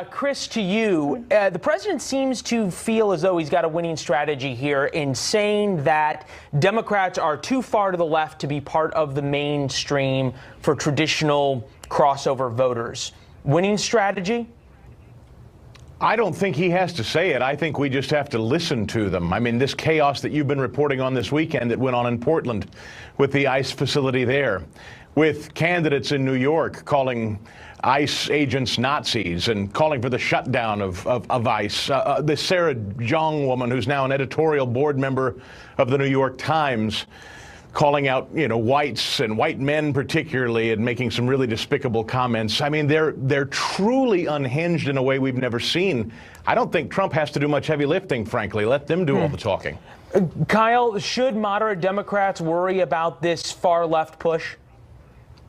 Chris, to you, the president seems to feel as though he's got a winning strategy here in saying that Democrats are too far to the left to be part of the mainstream for traditional crossover voters. Winning strategy? I don't think he has to say it. I think we just have to listen to them. I mean, this chaos that you've been reporting on this weekend that went on in Portland with the ICE facility there, with candidates in New York calling ICE agents Nazis and calling for the shutdown of ICE. This Sarah Jong woman, who's now an editorial board member of the New York Times, calling out, whites and white men particularly, and making some really despicable comments. I mean, they're truly unhinged in a way we've never seen. I don't think Trump has to do much heavy lifting, frankly. Let them do all the talking. Kyle, should moderate Democrats worry about this far left push?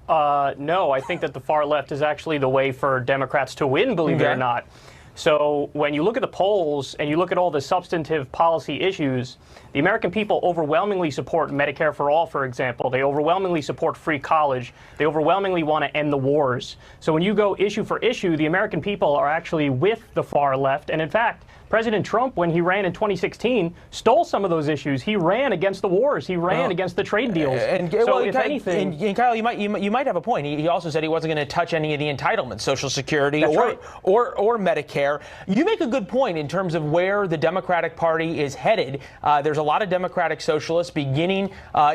No, I think that the far left is actually the way for Democrats to win, believe it or not. So when you look at the polls and you look at all the substantive policy issues, the American people overwhelmingly support Medicare for all, for example. They overwhelmingly support free college. They overwhelmingly want to end the wars. So when you go issue for issue, the American people are actually with the far left. And in fact, President Trump, when he ran in 2016, stole some of those issues. He ran against the wars. He ran against the trade deals. And Kyle, you might have a point. He also said he wasn't going to touch any of the entitlements, Social Security or Medicare. You make a good point in terms of where the Democratic Party is headed. There's a lot of Democratic socialists beginning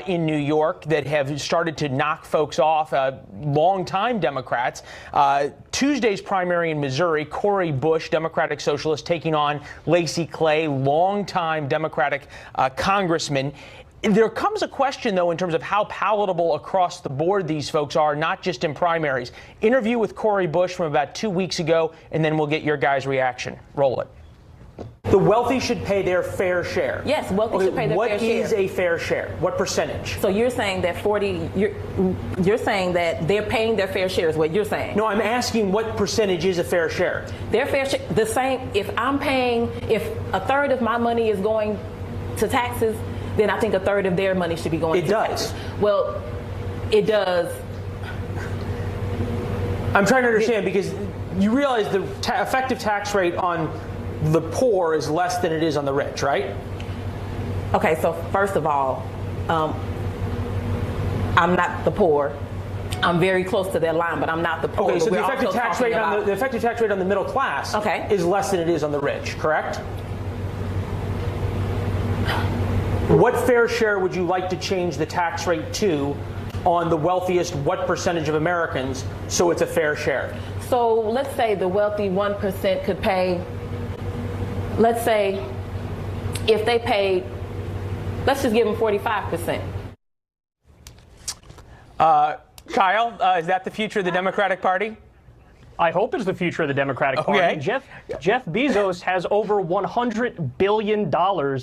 in New York that have started to knock folks off, longtime Democrats. Tuesday's primary in Missouri, Cori Bush, Democratic socialist, taking on Lacey Clay, longtime Democratic congressman. There comes a question, though, in terms of how palatable across the board these folks are, not just in primaries. Interview with Cori Bush from about 2 weeks ago, and then we'll get your guys' reaction. Roll it. The wealthy should pay their fair share. Yes, wealthy should pay their fair share. What is a fair share? What percentage? So you're saying that you're saying that they're paying their fair share is what you're saying? No, I'm asking what percentage is a fair share? Their fair share, the same, if a third of my money is going to taxes, then I think a third of their money should be going to taxes. It does. Well, it does. I'm trying to understand because you realize the effective tax rate on the poor is less than it is on the rich, right? Okay, so first of all, I'm not the poor. I'm very close to that line, but I'm not the poor. Okay, so the effective tax rate on the middle class is less than it is on the rich, correct? What fair share would you like to change the tax rate to on the wealthiest, what percentage of Americans, so it's a fair share? So let's say the wealthy 1% could pay, let's say if they paid, let's just give them 45%. Kyle, is that the future of the Democratic Party? I hope it's the future of the Democratic Party. Jeff Bezos has over $100 billion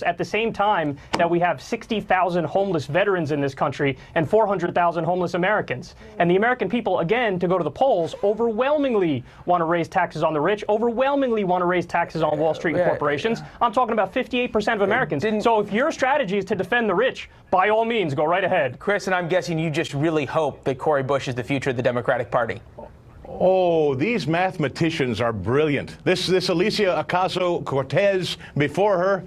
at the same time that we have 60,000 homeless veterans in this country and 400,000 homeless Americans. And the American people, again, to go to the polls, overwhelmingly want to raise taxes on the rich, overwhelmingly want to raise taxes on Wall Street and corporations. I'm talking about 58% of Americans. So if your strategy is to defend the rich, by all means, go right ahead. Chris, and I'm guessing you just really hope that Cori Bush is the future of the Democratic Party. Oh, these mathematicians are brilliant. This Alicia Ocasio-Cortez before her,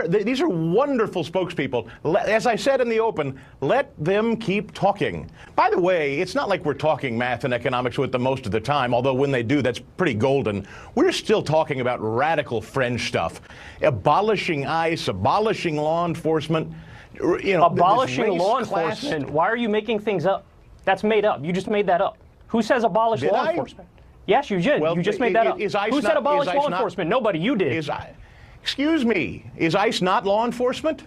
these are wonderful spokespeople. As I said in the open, let them keep talking. By the way, it's not like we're talking math and economics with them most of the time, although when they do, that's pretty golden. We're still talking about radical fringe stuff. Abolishing ICE, abolishing law enforcement. Abolishing law enforcement? Why are you making things up? That's made up. You just made that up. Who says abolish law enforcement? Yes, you did. Well, you just made that up. Who said abolish law enforcement? Nobody. You did. Excuse me. Is ICE not law enforcement?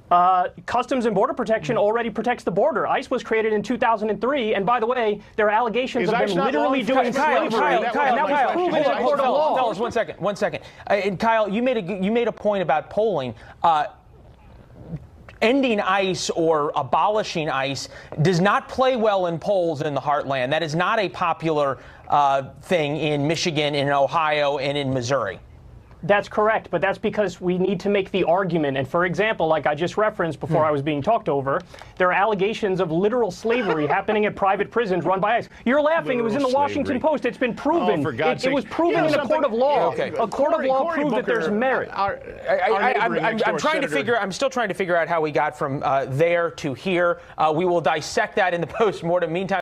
Customs and Border Protection already protects the border. ICE was created in 2003, and by the way, there are allegations of them literally doing slavery. Fellas, one second. And Kyle, you made a point about polling. Ending ICE or abolishing ICE does not play well in polls in the heartland. That is not a popular thing in Michigan, in Ohio, and in Missouri. That's correct, but that's because we need to make the argument. And for example, like I just referenced before I was being talked over, there are allegations of literal slavery happening at private prisons run by ICE. You're laughing. It was in the Washington Post. It's been proven. Oh, for God's sake. It was proven in a court of law. Okay. A court of law proved that there's merit. I'm still trying to figure out how we got from there to here. We will dissect that in the post-mortem. Meantime.